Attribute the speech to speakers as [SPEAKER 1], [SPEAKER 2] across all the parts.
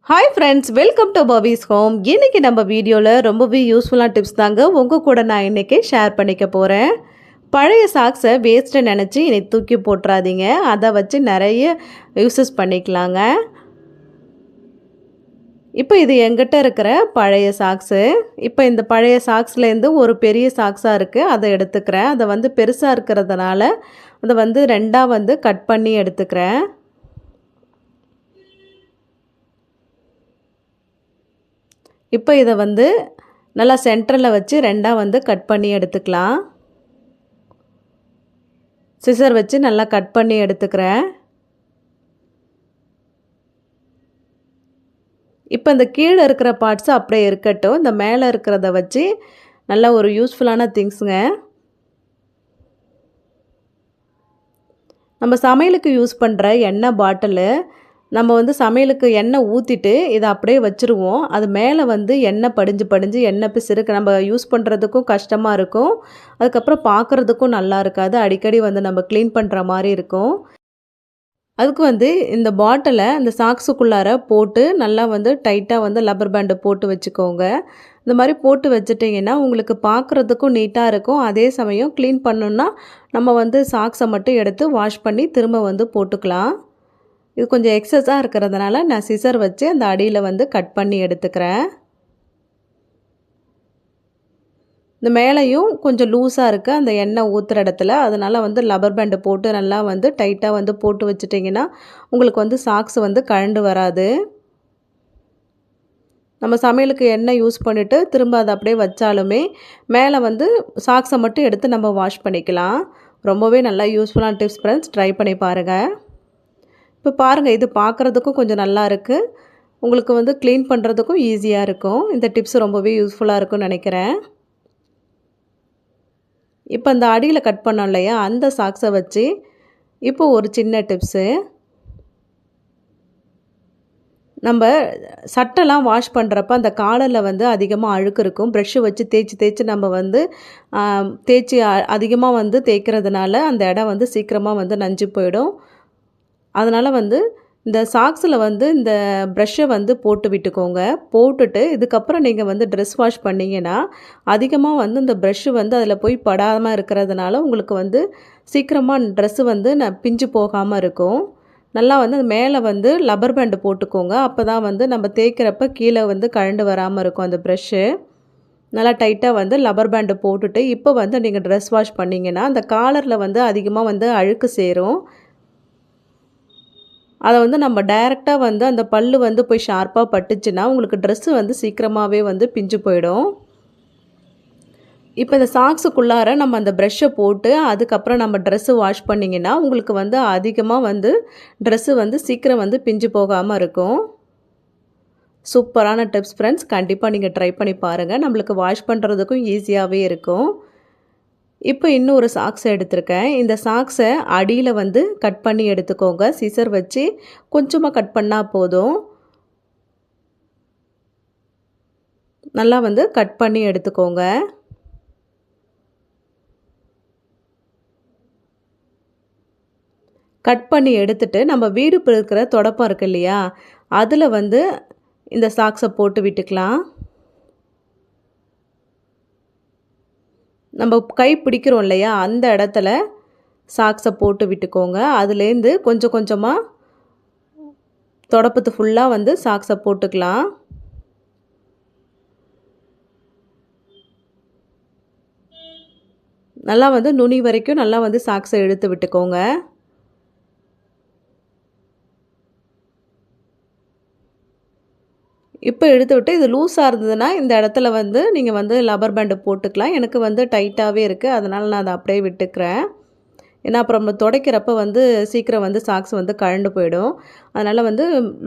[SPEAKER 1] Hi friends, welcome to Pavis home. இன்றைக்கி நம்ம வீடியோவில் ரொம்பவே யூஸ்ஃபுல்லான டிப்ஸ் தாங்க உங்கள் கூட நான் இன்றைக்கி ஷேர் பண்ணிக்க போகிறேன். பழைய சாக்ஸை வேஸ்ட்டை நினச்சி இன்னைக்கு தூக்கி போட்டுறாதீங்க. அதை வச்சு நிறைய யூஸஸ் பண்ணிக்கலாங்க. இப்போ இது எங்கிட்ட இருக்கிற பழைய சாக்ஸு. இப்போ இந்த பழைய சாக்ஸ்லேருந்து ஒரு பெரிய சாக்ஸாக இருக்குது, அதை எடுத்துக்கிறேன். அதை வந்து பெருசாக இருக்கிறதுனால அதை வந்து ரெண்டாக கட் பண்ணி எடுத்துக்கிறேன். இப்போ இதை நல்லா சென்டரில் வச்சு ரெண்டாக கட் பண்ணி எடுத்துக்கலாம். சிசர் வச்சு நல்லா கட் பண்ணி எடுத்துக்கிறேன். இப்போ இந்த கீழே இருக்கிற பார்ட்ஸ் அப்படியே இருக்கட்டும். இந்த மேலே இருக்கிறத வச்சு நல்லா ஒரு யூஸ்ஃபுல்லான திங்ஸுங்க. நம்ம சமையலுக்கு யூஸ் பண்ணுற எண்ணெய் பாட்டிலு, நம்ம சமையலுக்கு எண்ணெய் ஊற்றிட்டு இதை அப்படியே வச்சுருவோம். அது மேலே எண்ணெய் படிஞ்சு எண்ணெய் பிசுருக்கு நம்ம யூஸ் பண்ணுறதுக்கும் கஷ்டமாக இருக்கும். அதுக்கப்புறம் பார்க்குறதுக்கும் நல்லா இருக்காது. அடிக்கடி நம்ம க்ளீன் பண்ணுற மாதிரி இருக்கும். அதுக்கு இந்த பாட்டிலை இந்த சாக்ஸுக்குள்ளார போட்டு நல்லா டைட்டாக லப்பர் பேண்டை போட்டு வச்சுக்கோங்க. இந்த மாதிரி போட்டு வச்சுட்டிங்கன்னா உங்களுக்கு பார்க்குறதுக்கும் நீட்டாக இருக்கும். அதே சமயம் க்ளீன் பண்ணணுன்னா நம்ம சாக்ஸை மட்டும் எடுத்து வாஷ் பண்ணி திரும்ப போட்டுக்கலாம். இது கொஞ்சம் எக்ஸஸாக இருக்கிறதுனால நான் சிசர் வச்சு அந்த அடியில் கட் பண்ணி எடுத்துக்கிறேன். இந்த மேலேயும் கொஞ்சம் லூஸாக இருக்குது அந்த எண்ணெய் ஊற்றுற இடத்துல. அதனால் லப்பர் பேண்டை போட்டு நல்லா டைட்டாக போட்டு வச்சுட்டிங்கன்னா உங்களுக்கு சாக்ஸ் கழண்டு வராது. நம்ம சமையலுக்கு எண்ணெய் யூஸ் பண்ணிவிட்டு திரும்ப அதை அப்படியே வச்சாலுமே மேலே சாக்ஸை மட்டும் எடுத்து நம்ம வாஷ் பண்ணிக்கலாம். ரொம்பவே நல்லா யூஸ்ஃபுல்லான டிப்ஸ் ஃப்ரெண்ட்ஸ், ட்ரை பண்ணி பாருங்கள். இப்போ பாருங்கள், இது பார்க்குறதுக்கும் கொஞ்சம் நல்லா இருக்குது. உங்களுக்கு க்ளீன் பண்ணுறதுக்கும் ஈஸியாக இருக்கும். இந்த டிப்ஸ் ரொம்பவே யூஸ்ஃபுல்லாக இருக்கும்னு நினைக்கிறேன். இப்போ அந்த அடியில் கட் பண்ணோம் இல்லையா, அந்த சாக்ஸை வச்சு இப்போ ஒரு சின்ன டிப்ஸு. நம்ம சட்டைலாம் வாஷ் பண்ணுறப்ப அந்த காலரில் அதிகமாக அழுக்கு இருக்கும். ப்ரெஷ்ஷு வச்சு தேய்ச்சி நம்ம தேய்ச்சி அதிகமாக தேய்க்கிறதுனால அந்த இடம் சீக்கிரமாக நஞ்சு போயிடும். அதனால் இந்த சாக்ஸில் இந்த ப்ரஷ்ஷை போட்டு விட்டுக்கோங்க. போட்டுட்டு இதுக்கப்புறம் நீங்கள் ட்ரெஸ் வாஷ் பண்ணிங்கன்னா அதிகமாக இந்த ப்ரஷ்ஷு அதில் போய் படாமல் இருக்கிறதுனால உங்களுக்கு சீக்கிரமாக ட்ரெஸ்ஸு பிஞ்சு போகாமல் இருக்கும். நல்லா அது மேலே லப்பர் பேண்டு போட்டுக்கோங்க. அப்போ தான் நம்ம தேய்க்கிறப்ப கீழே கழண்டு வராமல் இருக்கும் அந்த ப்ரஷ்ஷு. நல்லா டைட்டாக லப்பர் பேண்டு போட்டுட்டு இப்போ நீங்கள் ட்ரெஸ் வாஷ் பண்ணிங்கன்னா அந்த காலரில் அதிகமாக அழுக்கு சேரும். அதை நம்ம டைரெக்டாக அந்த பல்லு போய் ஷார்ப்பாக பட்டுச்சுன்னா உங்களுக்கு ட்ரெஸ்ஸு சீக்கிரமாகவே பிஞ்சு போயிடும். இப்போ இந்த சாக்ஸுக்குள்ளார நம்ம அந்த ப்ரெஷ்ஷை போட்டு அதுக்கப்புறம் நம்ம ட்ரெஸ்ஸு வாஷ் பண்ணிங்கன்னா உங்களுக்கு அதிகமாக ட்ரெஸ்ஸு சீக்கிரம் பிஞ்சு போகாமல் இருக்கும். சூப்பரான டிப்ஸ் ஃப்ரெண்ட்ஸ், கண்டிப்பாக நீங்கள் ட்ரை பண்ணி பாருங்கள். நம்மளுக்கு வாஷ் பண்ணுறதுக்கும் ஈஸியாகவே இருக்கும். இப்போ இன்னொரு சாக்ஸ் எடுத்திருக்கேன். இந்த சாக்ஸை அடியில் கட் பண்ணி எடுத்துக்கோங்க. சிசர் வச்சு கொஞ்சமாக கட் பண்ணால் போதும். நல்லா கட் பண்ணி எடுத்துக்கோங்க. கட் பண்ணி எடுத்துட்டு நம்ம வீடு பெருக்கிற தொடப்பம் இருக்கு இல்லையா, அதில் இந்த சாக்ஸை போட்டு விட்டுக்கலாம். நம்ம கை பிடிக்கிறோம் இல்லையா, அந்த இடத்துல சாக்ஸை போட்டு விட்டுக்கோங்க. அதுலேருந்து கொஞ்சம் கொஞ்சமாக தொடப்பத்து ஃபுல்லாக சாக்ஸை போட்டுக்கலாம். நல்லா நுனி வரைக்கும் நல்லா சாக்ஸை இழுத்து விட்டுக்கோங்க. இப்போ எடுத்து விட்டு இது லூஸாக இருந்ததுன்னா இந்த இடத்துல நீங்கள் லப்பர் பேண்டு போட்டுக்கலாம். எனக்கு டைட்டாகவே இருக்குது, அதனால் நான் அதை அப்படியே விட்டுக்கிறேன். ஏன்னா அப்புறம் நம்ம துடைக்கிறப்ப சீக்கிரம் சாக்ஸ் கழண்டு போயிடும். அதனால்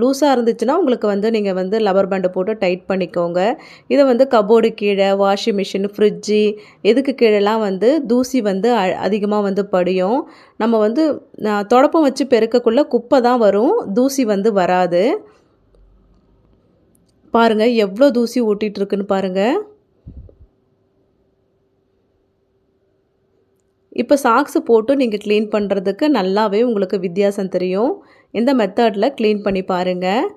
[SPEAKER 1] லூஸாக இருந்துச்சுன்னா உங்களுக்கு நீங்கள் லப்பர் பேண்டை போட்டு டைட் பண்ணிக்கோங்க. இதை கபோர்டு கீழே, வாஷிங் மிஷின், ஃப்ரிட்ஜு எதுக்கு கீழெல்லாம் தூசி அதிகமாக படியும். நம்ம தொடப்பம் வச்சு பெருக்கக்குள்ளே குப்பை தான் வரும், தூசி வராது. பாருங்கள் எவ்வளோ தூசி ஓட்டிகிட்ருக்குன்னு பாருங்கள். இப்போ சாக்ஸு போட்டு நீங்கள் க்ளீன் பண்ணுறதுக்கு நல்லாவே உங்களுக்கு வித்தியாசம் தெரியும். இந்த மெத்தடில் க்ளீன் பண்ணி பாருங்கள்.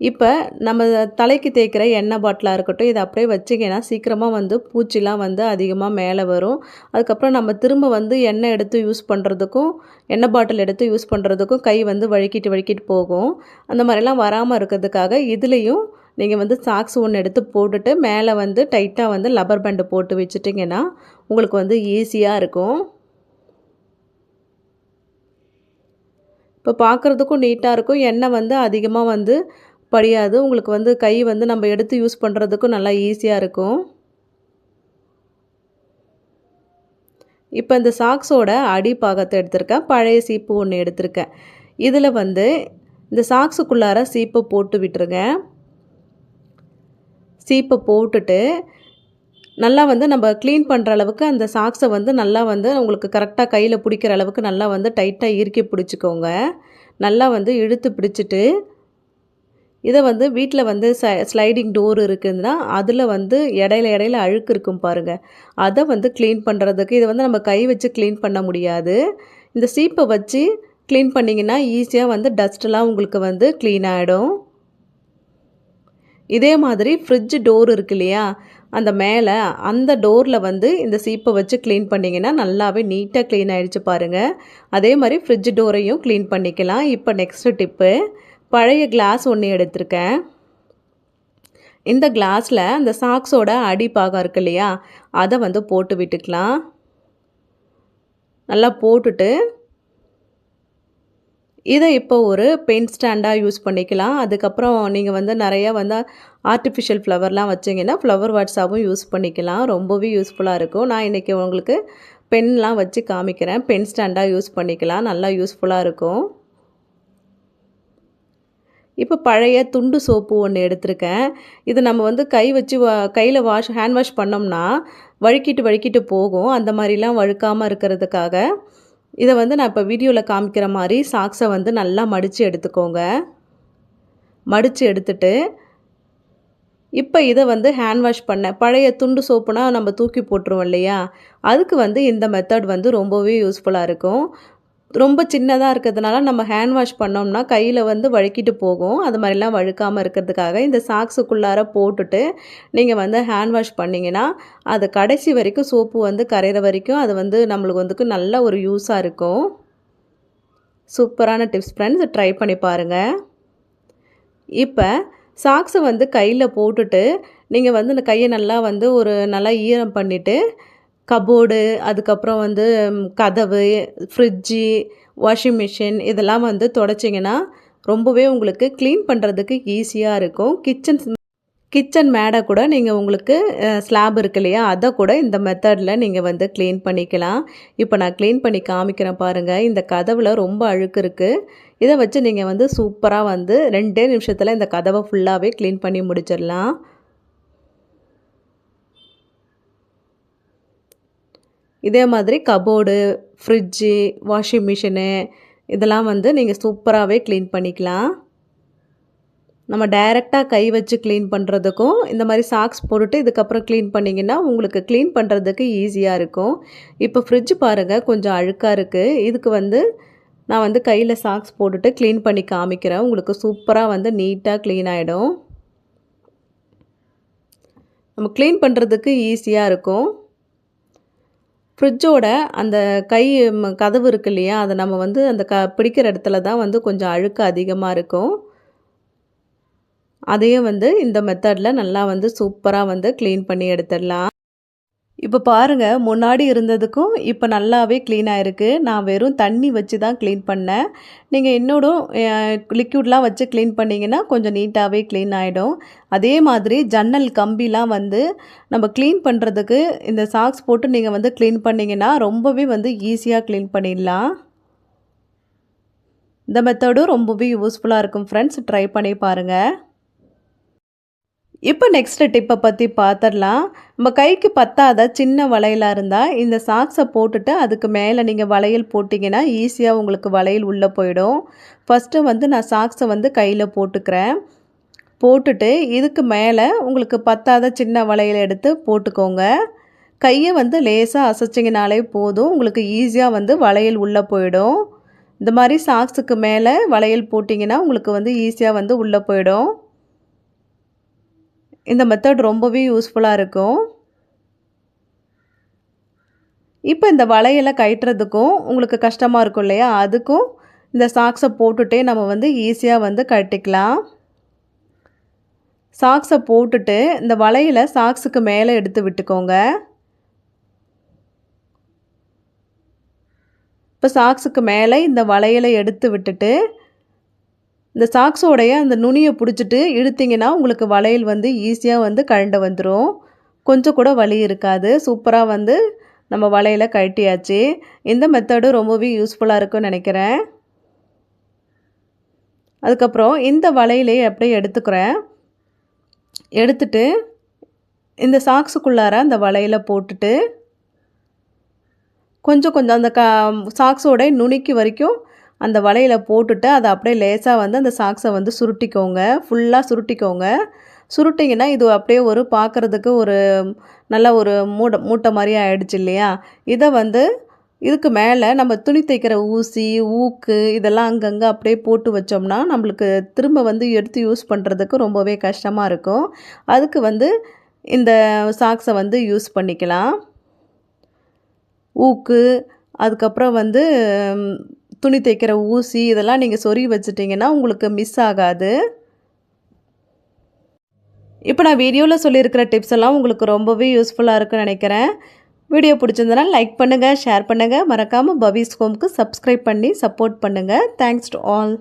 [SPEAKER 1] இப்போ நம்ம தலைக்கு தேய்க்கிற எண்ணெய் பாட்டிலாக இருக்கட்டும், இதை அப்படியே வச்சிங்கன்னா சீக்கிரமாக வந்து பூச்சிலாம் வந்து அதிகமாக மேலே வரும். அதுக்கப்புறம் நம்ம திரும்ப வந்து எண்ணெய் எடுத்து யூஸ் பண்ணுறதுக்கும், எண்ணெய் பாட்டில் எடுத்து யூஸ் பண்ணுறதுக்கும் கை வந்து வழுக்கிட்டு வழுக்கிட்டு போகும். அந்த மாதிரிலாம் வராமல் இருக்கிறதுக்காக இதுலேயும் நீங்கள் வந்து சாக்ஸ் ஒன்று எடுத்து போட்டுட்டு மேலே வந்து டைட்டாக வந்து லப்பர் பேண்டு போட்டு வச்சுட்டிங்கன்னா உங்களுக்கு வந்து ஈஸியாக இருக்கும். இப்போ பார்க்குறதுக்கும் நீட்டாக இருக்கும். எண்ணெய் வந்து அதிகமாக வந்து படியாது. உங்களுக்கு வந்து கை வந்து நம்ம எடுத்து யூஸ் பண்ணுறதுக்கும் நல்லா ஈஸியாக இருக்கும். இப்போ இந்த சாக்ஸோட அடி பாகத்தை எடுத்திருக்கேன். பழைய சீப்பு ஒன்று எடுத்திருக்கேன். இதில் வந்து இந்த சாக்ஸுக்குள்ளார சீப்பை போட்டு விட்டுருங்க. சீப்பை போட்டுட்டு நல்லா வந்து நம்ம க்ளீன் பண்ணுற அளவுக்கு அந்த சாக்ஸை வந்து நல்லா வந்து உங்களுக்கு கரெக்டாக கையில் பிடிக்கிற அளவுக்கு நல்லா வந்து டைட்டாக இறுக்கி பிடிச்சிக்கோங்க. நல்லா வந்து இழுத்து பிடிச்சிட்டு இதை வந்து வீட்டில் வந்து ஸ்லைடிங் டோர் இருக்குதுன்னா அதில் வந்து இடையில அழுக்கு இருக்கும் பாருங்கள், அதை வந்து க்ளீன் பண்ணுறதுக்கு இதை வந்து நம்ம கை வச்சு க்ளீன் பண்ண முடியாது. இந்த சீப்பை வச்சு க்ளீன் பண்ணிங்கன்னா ஈஸியாக வந்து டஸ்ட்டெல்லாம் உங்களுக்கு வந்து க்ளீன் ஆகிடும். இதே மாதிரி ஃப்ரிட்ஜ் டோர் இருக்கு இல்லையா, அந்த மேலே அந்த டோரில் வந்து இந்த சீப்பை வச்சு க்ளீன் பண்ணிங்கன்னா நல்லாவே நீட்டாக க்ளீன் ஆகிடுச்சு பாருங்கள். அதே மாதிரி ஃப்ரிட்ஜ் டோரையும் க்ளீன் பண்ணிக்கலாம். இப்போ நெக்ஸ்ட்டு டிப்பு, பழைய கிளாஸ் ஒன்று எடுத்திருக்கேன். இந்த கிளாஸில் அந்த சாக்ஸோட அடி பாகம் இருக்கு இல்லையா, அதை வந்து போட்டு விட்டுக்கலாம். நல்லா போட்டுட்டு இதை இப்போ ஒரு பென் ஸ்டாண்டாக யூஸ் பண்ணிக்கலாம். அதுக்கப்புறம் நீங்கள் வந்து நிறையா வந்து ஆர்டிஃபிஷியல் ஃப்ளவர்லாம் வச்சிங்கன்னா ஃப்ளவர் வாட்ஸாகவும் யூஸ் பண்ணிக்கலாம். ரொம்பவே யூஸ்ஃபுல்லாக இருக்கும். நான் இன்றைக்கி உங்களுக்கு பென்லாம் வச்சு காமிக்கிறேன். பென் ஸ்டாண்டாக யூஸ் பண்ணிக்கலாம், நல்லா யூஸ்ஃபுல்லாக இருக்கும். இப்போ பழைய துண்டு சோப்பு ஒன்று எடுத்திருக்கேன். இது நம்ம வந்து கை வச்சு கையில் ஹேண்ட் வாஷ் பண்ணோம்னா வழுக்கிட்டு போகும். அந்த மாதிரிலாம் வழுக்காமல் இருக்கிறதுக்காக இதை வந்து நான் இப்போ வீடியோவில் காமிக்கிற மாதிரி சாக்ஸை வந்து நல்லா மடித்து எடுத்துக்கோங்க. மடித்து எடுத்துட்டு இப்போ இதை வந்து ஹேண்ட் வாஷ் பண்ண பழைய துண்டு சோப்புனா நம்ம தூக்கி போட்டுருவோம் இல்லையா, அதுக்கு வந்து இந்த மெத்தட் வந்து ரொம்பவே யூஸ்ஃபுல்லாக இருக்கும். ரொம்ப சின்னதாக இருக்கிறதுனால நம்ம ஹேண்ட் வாஷ் பண்ணோம்னா கையில் வந்து வழுக்கிட்டு போகும். அது மாதிரிலாம் வழுக்காமல் இருக்கிறதுக்காக இந்த சாக்ஸுக்குள்ளார போட்டுட்டு நீங்கள் வந்து ஹேண்ட் வாஷ் பண்ணிங்கன்னா அது கடைசி வரைக்கும் சோப்பு வந்து கரையிற வரைக்கும் அது வந்து நம்மளுக்கு வந்து நல்ல ஒரு யூஸாக இருக்கும். சூப்பரான டிப்ஸ் ஃப்ரெண்ட்ஸ், ட்ரை பண்ணி பாருங்கள். இப்போ சாக்ஸை வந்து கையில் போட்டுட்டு நீங்கள் வந்து இந்த கையை நல்லா வந்து நல்லா ஈரம் பண்ணிவிட்டு கபோர்டு, அதுக்கப்புறம் வந்து கதவு, ஃப்ரிட்ஜு, வாஷிங் மிஷின் இதெல்லாம் வந்து துடைச்சிங்கன்னா ரொம்பவே உங்களுக்கு க்ளீன் பண்ணுறதுக்கு ஈஸியாக இருக்கும். கிச்சன் மேடை கூட நீங்கள் உங்களுக்கு ஸ்லாப் இருக்கு இல்லையா, அதை கூட இந்த மெத்தடில் நீங்கள் வந்து க்ளீன் பண்ணிக்கலாம். இப்போ நான் க்ளீன் பண்ணி காமிக்கிறேன் பாருங்கள். இந்த கதவில் ரொம்ப அழுக்கு இருக்குது. இதை வச்சு நீங்கள் வந்து சூப்பராக வந்து 2 நிமிஷத்தில் இந்த கதவை ஃபுல்லாகவே க்ளீன் பண்ணி முடிச்சிடலாம். இதே மாதிரி கபோர்டு, ஃப்ரிட்ஜு, வாஷிங் மிஷினு இதெல்லாம் வந்து நீங்கள் சூப்பராகவே க்ளீன் பண்ணிக்கலாம். நம்ம டைரெக்டாக கை வச்சு க்ளீன் பண்ணுறதுக்கும் இந்த மாதிரி சாக்ஸ் போட்டுட்டு இதுக்கப்புறம் க்ளீன் பண்ணிங்கன்னா உங்களுக்கு க்ளீன் பண்ணுறதுக்கு ஈஸியாக இருக்கும். இப்போ ஃப்ரிட்ஜ் பாருங்கள் கொஞ்சம் அழுக்காக இருக்குது. இதுக்கு வந்து நான் வந்து கையில் சாக்ஸ் போட்டுட்டு க்ளீன் பண்ணி காமிக்கிறேன். உங்களுக்கு சூப்பராக வந்து நீட்டாக க்ளீன் ஆகிடும். நம்ம க்ளீன் பண்ணுறதுக்கு ஈஸியாக இருக்கும். ஃப்ரிட்ஜோட அந்த கதவு இருக்கு இல்லையா, அதை நம்ம வந்து அந்த பிடிக்கிற இடத்துல தான் வந்து கொஞ்சம் அழுக்கு அதிகமாக இருக்கும். அதையும் வந்து இந்த மெத்தடில் நல்லா வந்து சூப்பராக வந்து க்ளீன் பண்ணி எடுத்துடலாம். இப்போ பாருங்கள், முன்னாடி இருந்ததுக்கும் இப்போ நல்லாவே க்ளீனாக இருக்குது. நான் வெறும் தண்ணி வச்சு தான் க்ளீன் பண்ணேன். நீங்கள் இன்னோடும் லிக்யூட்லாம் வச்சு க்ளீன் பண்ணிங்கன்னா கொஞ்சம் நீட்டாகவே க்ளீன் ஆகிடும். அதே மாதிரி ஜன்னல் கம்பிலாம் வந்து நம்ம க்ளீன் பண்ணுறதுக்கு இந்த சாக்ஸ் போட்டு நீங்கள் வந்து க்ளீன் பண்ணிங்கன்னா ரொம்பவே வந்து ஈஸியாக க்ளீன் பண்ணிடலாம். இந்த மெத்தடும் ரொம்பவே யூஸ்ஃபுல்லாக இருக்கும் ஃப்ரெண்ட்ஸ், ட்ரை பண்ணி பாருங்கள். இப்போ நெக்ஸ்ட்டு டிப்பை பற்றி பார்த்துடலாம். நம்ம கைக்கு பத்தாத சின்ன வளையலாக இருந்தால் இந்த சாக்ஸை போட்டுட்டு அதுக்கு மேலே நீங்கள் வளையல் போட்டிங்கன்னா ஈஸியாக உங்களுக்கு வளையல் உள்ளே போயிடும். ஃபஸ்ட்டு வந்து நான் சாக்ஸை வந்து கையில் போட்டுக்கிறேன். போட்டுட்டு இதுக்கு மேலே உங்களுக்கு பத்தாத சின்ன வளையல் எடுத்து போட்டுக்கோங்க. கையை வந்து லேசாக அசைச்சிங்கனாலே போதும், உங்களுக்கு ஈஸியாக வந்து வளையல் உள்ளே போயிடும். இந்த மாதிரி சாக்ஸுக்கு மேலே வளையல் போட்டிங்கன்னா உங்களுக்கு வந்து ஈஸியாக வந்து உள்ளே போயிடும். இந்த மெத்தட் ரொம்பவே யூஸ்ஃபுல்லாக இருக்கும். இப்போ இந்த வளையலை கழட்டுறதுக்கும் உங்களுக்கு கஷ்டமாக இருக்கும் இல்லையா, அதுக்கும் இந்த சாக்ஸை போட்டுகிட்டே நம்ம வந்து ஈஸியாக வந்து கழட்டிக்கலாம். சாக்ஸை போட்டுட்டு இந்த வளையலை சாக்ஸுக்கு மேலே எடுத்து விட்டுக்கோங்க. இப்போ சாக்ஸுக்கு மேலே இந்த வளையலை எடுத்து விட்டுட்டு இந்த சாக்ஸோடைய அந்த நுனியை பிடிச்சிட்டு இழுத்திங்கன்னா உங்களுக்கு வளையல் வந்து ஈஸியாக வந்து கழண்டு வந்துடும். கொஞ்சம் கூட வலி இருக்காது. சூப்பராக வந்து நம்ம வளையலை கழட்டியாச்சு. இந்த மெத்தடு ரொம்பவே யூஸ்ஃபுல்லாக இருக்கும்னு நினைக்கிறேன். அதுக்கப்புறம் இந்த வளையலை அப்படியே எடுத்துக்கிறேன். எடுத்துட்டு இந்த சாக்ஸுக்குள்ளார அந்த வளையலை போட்டுட்டு கொஞ்சம் அந்த சாக்ஸோட நுனிக்கு வரைக்கும் அந்த வளையலை போட்டுட்டு அதை அப்படியே லேசாக வந்து அந்த சாக்ஸை வந்து சுருட்டிக்கோங்க. ஃபுல்லாக சுருட்டிக்கோங்க. சுருட்டிங்கன்னா இது அப்படியே ஒரு பார்க்குறதுக்கு ஒரு நல்ல ஒரு மூட்டை மாதிரி ஆகிடுச்சு இல்லையா. இதை வந்து இதுக்கு மேலே நம்ம துணி தைக்கிற ஊசி, ஊக்கு இதெல்லாம் அங்கங்கே அப்படியே போட்டு வச்சோம்னா நம்மளுக்கு திரும்ப வந்து எடுத்து யூஸ் பண்ணுறதுக்கு ரொம்பவே கஷ்டமாக இருக்கும். அதுக்கு வந்து இந்த சாக்ஸை வந்து யூஸ் பண்ணிக்கலாம். ஊக்கு, அதுக்கப்புறம் வந்து துணி தைக்கிற ஊசி இதெல்லாம் நீங்கள் சொருகி வச்சிட்டிங்கன்னா உங்களுக்கு மிஸ் ஆகாது. இப்போ நான் வீடியோவில் சொல்லியிருக்கிற டிப்ஸ் எல்லாம் உங்களுக்கு ரொம்பவே யூஸ்ஃபுல்லாக இருக்குன்னு நினைக்கிறேன். வீடியோ பிடிச்சிருந்தனா லைக் பண்ணுங்கள், ஷேர் பண்ணுங்கள். மறக்காமல் பவிஸ் ஹோம்க்கு சப்ஸ்கிரைப் பண்ணி சப்போர்ட் பண்ணுங்கள். Thanks to all.